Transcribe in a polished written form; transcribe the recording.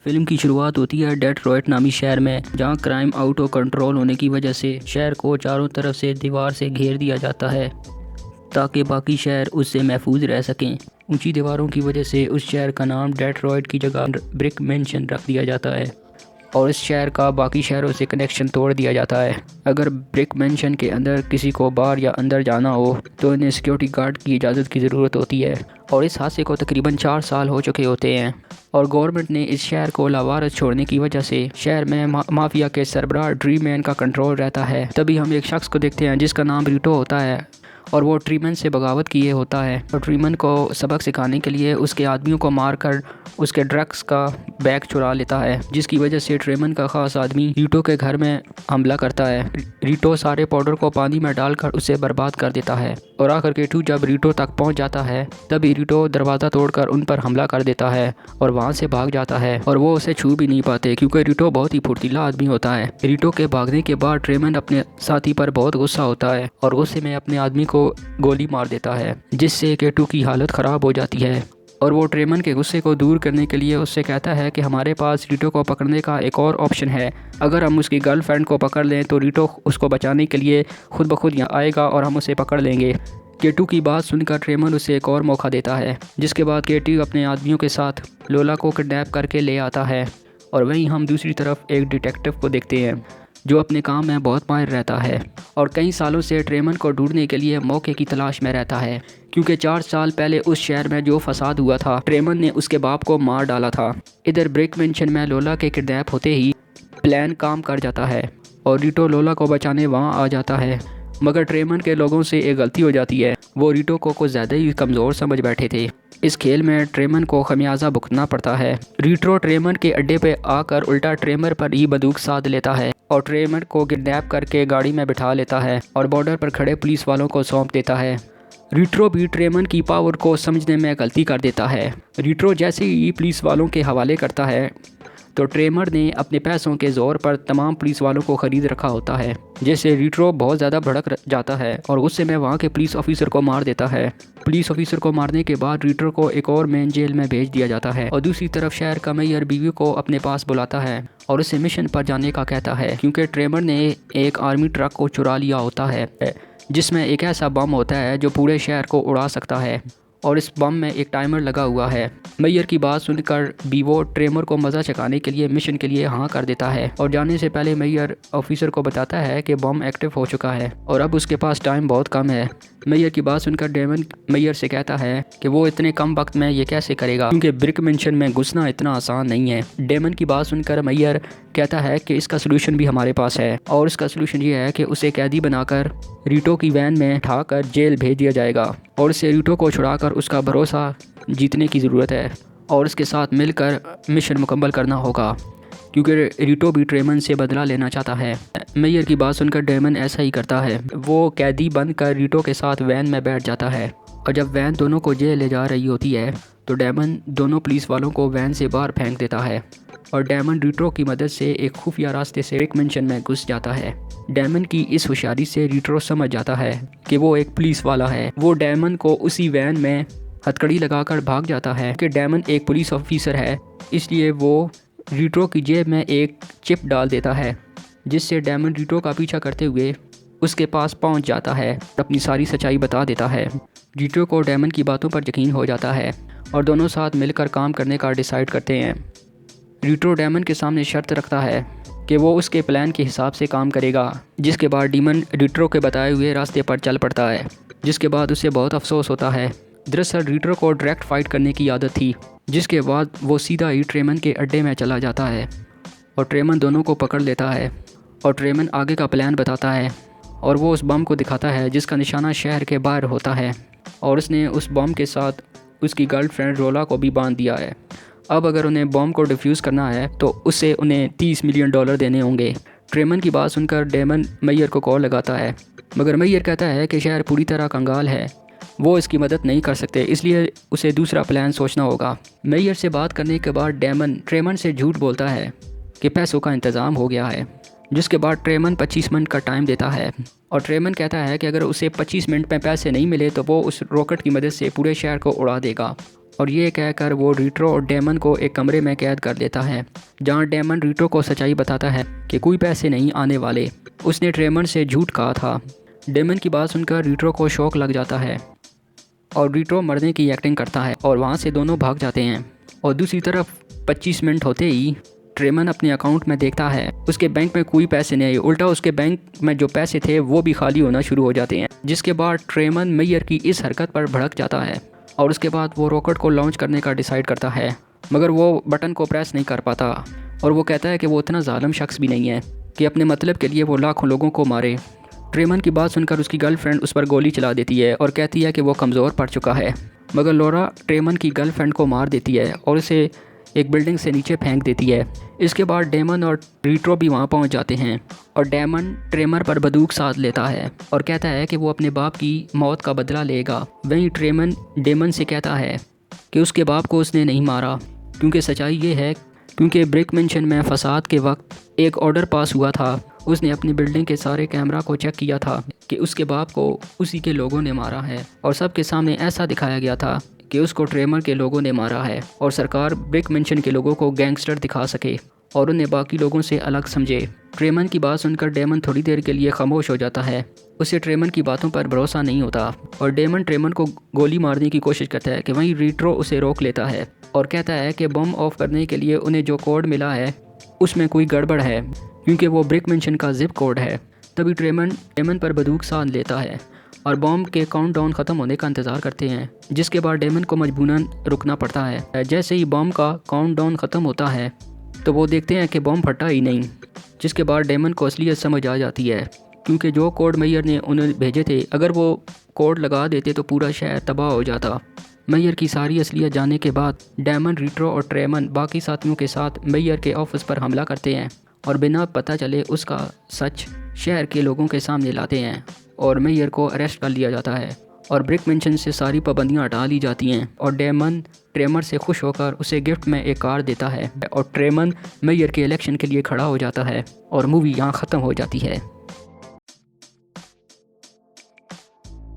Film की शुरुआत होती है डेट्रॉयट नामी शहर में, जहां क्राइम आउट ऑफ कंट्रोल होने की वजह से शहर को चारों तरफ से दीवार से घेर दिया जाता है ताकि बाकी शहर उससे महफूज रह सकें। ऊंची दीवारों की वजह से उस शहर का नाम डेट्रॉयट की जगह ब्रिक मैंशन रख दिया जाता है और इस शहर का बाकी शहरों से कनेक्शन तोड़ दिया जाता है। अगर ब्रिक मैंशन के अंदर किसी को बाहर या अंदर जाना हो तो इन्हें सिक्योरिटी गार्ड की इजाज़त की ज़रूरत होती है और इस हादसे को तकरीबन 4 साल हो चुके होते हैं और गवर्नमेंट ने इस शहर को लावारस छोड़ने की वजह से शहर में माफिया के सरबराह ड्रीम मैन का कंट्रोल रहता है। तभी हम एक शख्स को देखते हैं जिसका नाम रीटो होता है और वो ट्रीमन से बगावत किए होता है और ट्रीमन को सबक सिखाने के लिए उसके आदमियों को मारकर उसके ड्रग्स का बैग चुरा लेता है, जिसकी वजह से ट्रीमन का खास आदमी रीटो के घर में हमला करता है। रीटो सारे पाउडर को पानी में डालकर उसे बर्बाद कर देता है और आखिर केटू जब रीटो तक पहुंच जाता है तभी रीटो दरवाज़ा तोड़कर उन पर हमला कर देता है और वहां से भाग जाता है और वो उसे छू भी नहीं पाते क्योंकि रीटो बहुत ही फुर्तीला आदमी होता है। रीटो के भागने के बाद ट्रीमन अपने साथी पर बहुत गुस्सा होता है और गुस्से में अपने आदमी को गोली मार देता है, जिससे केटू की हालत ख़राब हो जाती है और वो ट्रेमन के गुस्से को दूर करने के लिए उससे कहता है कि हमारे पास रीटो को पकड़ने का एक और ऑप्शन है। अगर हम उसकी गर्लफ्रेंड को पकड़ लें तो रीटो उसको बचाने के लिए खुद ब खुद यहाँ आएगा और हम उसे पकड़ लेंगे। केटू की बात सुनकर ट्रेमन उसे एक और मौका देता है, जिसके बाद केटू अपने आदमियों के साथ लोला को किडनैप करके ले आता है और वहीं हम दूसरी तरफ एक डिटेक्टिव को देखते हैं जो अपने काम में बहुत माहिर रहता है और कई सालों से ट्रेमन को ढूंढने के लिए मौके की तलाश में रहता है, क्योंकि 4 साल पहले उस शहर में जो फसाद हुआ था ट्रेमन ने उसके बाप को मार डाला था। इधर ब्रिक मैंशन में लोला के किडनैप होते ही प्लान काम कर जाता है और रीटो लोला को बचाने वहाँ आ जाता है, मगर ट्रेमन के लोगों से एक गलती हो जाती है। वो रीटो को कुछ ज़्यादा ही कमज़ोर समझ बैठे थे। इस खेल में ट्रेमन को खमियाजा भुगतना पड़ता है। रीटो ट्रेमन के अड्डे पे आकर उल्टा ट्रेमर पर ही बंदूक साध लेता है और ट्रेमर को किडनैप करके गाड़ी में बिठा लेता है और बॉर्डर पर खड़े पुलिस वालों को सौंप देता है। रीट्रो भी ट्रेमन की पावर को समझने में गलती कर देता है। रीट्रो जैसे ही पुलिस वालों के हवाले करता है तो ट्रेमर ने अपने पैसों के ज़ोर पर तमाम पुलिस वालों को ख़रीद रखा होता है, जिससे रीट्रो बहुत ज़्यादा भड़क जाता है और गुस्से में वहाँ के पुलिस ऑफिसर को मार देता है। पुलिस ऑफिसर को मारने के बाद रीट्रो को एक और मेन जेल में भेज दिया जाता है और दूसरी तरफ शहर का मेयर बीवी को अपने पास बुलाता है और उसे मिशन पर जाने का कहता है, क्योंकि ट्रेमर ने एक आर्मी ट्रक को चुरा लिया होता है जिसमें एक ऐसा बम होता है जो पूरे शहर को उड़ा सकता है और इस बम में एक टाइमर लगा हुआ है। मेयर की बात सुनकर बीवो ट्रेमर को मज़ा चखाने के लिए मिशन के लिए हाँ कर देता है और जाने से पहले मेयर ऑफिसर को बताता है कि बम एक्टिव हो चुका है और अब उसके पास टाइम बहुत कम है। मेयर की बात सुनकर डेमन मेयर से कहता है कि वो इतने कम वक्त में ये कैसे करेगा, क्योंकि ब्रिक मैंशन में घुसना इतना आसान नहीं है। डेमन की बात सुनकर मेयर कहता है कि इसका सलूशन भी हमारे पास है और इसका सलूशन ये है कि उसे कैदी बनाकर रीटो की वैन में उठाकर जेल भेज दिया जाएगा और इसे रीटो को छुड़ाकर उसका भरोसा जीतने की ज़रूरत है और इसके साथ मिलकर मिशन मुकम्मल करना होगा, क्योंकि रीटो भी ट्रेमन से बदला लेना चाहता है। मेयर की बात सुनकर डेमन ऐसा ही करता है। वो कैदी बनकर रीटो के साथ वैन में बैठ जाता है और जब वैन दोनों को जेल ले जा रही होती है तो डेमन दोनों पुलिस वालों को वैन से बाहर फेंक देता है और डेमन रीटो की मदद से एक खुफिया रास्ते से ब्रिक मैंशन में घुस जाता है। डेमन की इस होशियारी से रीटो समझ जाता है कि वो एक पुलिस वाला है। वो डेमन को उसी वैन में हथकड़ी लगाकर भाग जाता है कि डेमन एक पुलिस ऑफिसर है, इसलिए वो रीटो की जेब में एक चिप डाल देता है, जिससे डेमन रीटो का पीछा करते हुए उसके पास पहुंच जाता है और अपनी सारी सच्चाई बता देता है। रीटो को डेमन की बातों पर यकीन हो जाता है और दोनों साथ मिलकर काम करने का डिसाइड करते हैं। रीटो डेमन के सामने शर्त रखता है कि वो उसके प्लान के हिसाब से काम करेगा, जिसके बाद डेमन रीटो के बताए हुए रास्ते पर चल पड़ता है, जिसके बाद उसे बहुत अफसोस होता है। दरअसल रीटो को डायरेक्ट फाइट करने की आदत थी, जिसके बाद वो सीधा ही ट्रेमन के अड्डे में चला जाता है और ट्रेमन दोनों को पकड़ लेता है और ट्रेमन आगे का प्लान बताता है और वो उस बम को दिखाता है जिसका निशाना शहर के बाहर होता है और उसने उस बम के साथ उसकी गर्लफ्रेंड रोला को भी बांध दिया है। अब अगर उन्हें बम को डिफ्यूज़ करना है तो उससे उन्हें $30 मिलियन देने होंगे। ट्रेमन की बात सुनकर डेमन मेयर को कॉल लगाता है, मगर मेयर कहता है कि शहर पूरी तरह कंगाल है, वो इसकी मदद नहीं कर सकते, इसलिए उसे दूसरा प्लान सोचना होगा। मेयर से बात करने के बाद डेमन ट्रेमन से झूठ बोलता है कि पैसों का इंतज़ाम हो गया है, जिसके बाद ट्रेमन 25 मिनट का टाइम देता है और ट्रेमन कहता है कि अगर उसे 25 मिनट में पैसे नहीं मिले तो वो उस रॉकेट की मदद से पूरे शहर को उड़ा देगा और ये कहकर वो रीट्रो और डेमन को एक कमरे में कैद कर लेता है, जहाँ डेमन रीट्रो को सच्चाई बताता है कि कोई पैसे नहीं आने वाले। उसने ट्रेमन से झूठ कहा था। डेमन की बात सुनकर रीट्रो को शौक लग जाता है और रीट्रो मरने की एक्टिंग करता है और वहाँ से दोनों भाग जाते हैं। और दूसरी तरफ 25 मिनट होते ही ट्रेमन अपने अकाउंट में देखता है उसके बैंक में कोई पैसे नहीं, उल्टा उसके बैंक में जो पैसे थे वो भी खाली होना शुरू हो जाते हैं। जिसके बाद ट्रेमन मेयर की इस हरकत पर भड़क जाता है और उसके बाद वो रॉकेट को लॉन्च करने का डिसाइड करता है, मगर वो बटन को प्रेस नहीं कर पाता। और वो कहता है कि वो इतना जालिम शख्स भी नहीं है कि अपने मतलब के लिए वो लाखों लोगों को मारे। ट्रेमन की बात सुनकर उसकी गर्लफ्रेंड उस पर गोली चला देती है और कहती है कि वो कमज़ोर पड़ चुका है, मगर लौरा ट्रेमन की गर्लफ्रेंड को मार देती है और उसे एक बिल्डिंग से नीचे फेंक देती है। इसके बाद डेमन और रीट्रो भी वहाँ पहुँच जाते हैं और डेमन ट्रेमर पर बंदूक साध लेता है और कहता है कि वो अपने बाप की मौत का बदला लेगा। वहीं ट्रेमन डेमन से कहता है कि उसके बाप को उसने नहीं मारा, क्योंकि सच्चाई ये है क्योंकि ब्रिक मेंशन में फसाद के वक्त एक ऑर्डर पास हुआ था। उसने अपनी बिल्डिंग के सारे कैमरा को चेक किया था कि उसके बाप को उसी के लोगों ने मारा है और सबके सामने ऐसा दिखाया गया था कि उसको ट्रेमर के लोगों ने मारा है और सरकार ब्रिक मेंशन के लोगों को गैंगस्टर दिखा सके और उन्हें बाकी लोगों से अलग समझे। ट्रेमन की बात सुनकर डेमन थोड़ी देर के लिए खामोश हो जाता है। उसे ट्रेमन की बातों पर भरोसा नहीं होता और डेमन ट्रेमन को गोली मारने की कोशिश करता है कि वहीं रीट्रो उसे रोक लेता है और कहता है कि बम ऑफ करने के लिए उन्हें जो कोड मिला है उसमें कोई गड़बड़ है, क्योंकि वो ब्रिक मेंशन का जिप कोड है। तभी डेमन पर बंदूक साध लेता है और बॉम्ब के काउंटडाउन ख़त्म होने का इंतज़ार करते हैं, जिसके बाद डेमन को मजबूरन रुकना पड़ता है। जैसे ही बॉम्ब का काउंटडाउन ख़त्म होता है तो वो देखते हैं कि बॉम्ब फटा ही नहीं, जिसके बाद डेमन को असलियत समझ आ जाती है, क्योंकि जो कोड मेयर ने उन्हें भेजे थे अगर वो कोड लगा देते तो पूरा शहर तबाह हो जाता। मेयर की सारी असलियत जानने के बाद डेमन, रीट्रो और ट्रेमन बाकी साथियों के साथ मेयर के ऑफिस पर हमला करते हैं और बिना पता चले उसका सच शहर के लोगों के सामने लाते हैं और मेयर को अरेस्ट कर लिया जाता है और ब्रिक मेंशन से सारी पाबंदियां हटा ली जाती हैं और डेमन ट्रेमर से खुश होकर उसे गिफ्ट में एक कार देता है और ट्रेमन मेयर के इलेक्शन के लिए खड़ा हो जाता है और मूवी यहाँ ख़त्म हो जाती है।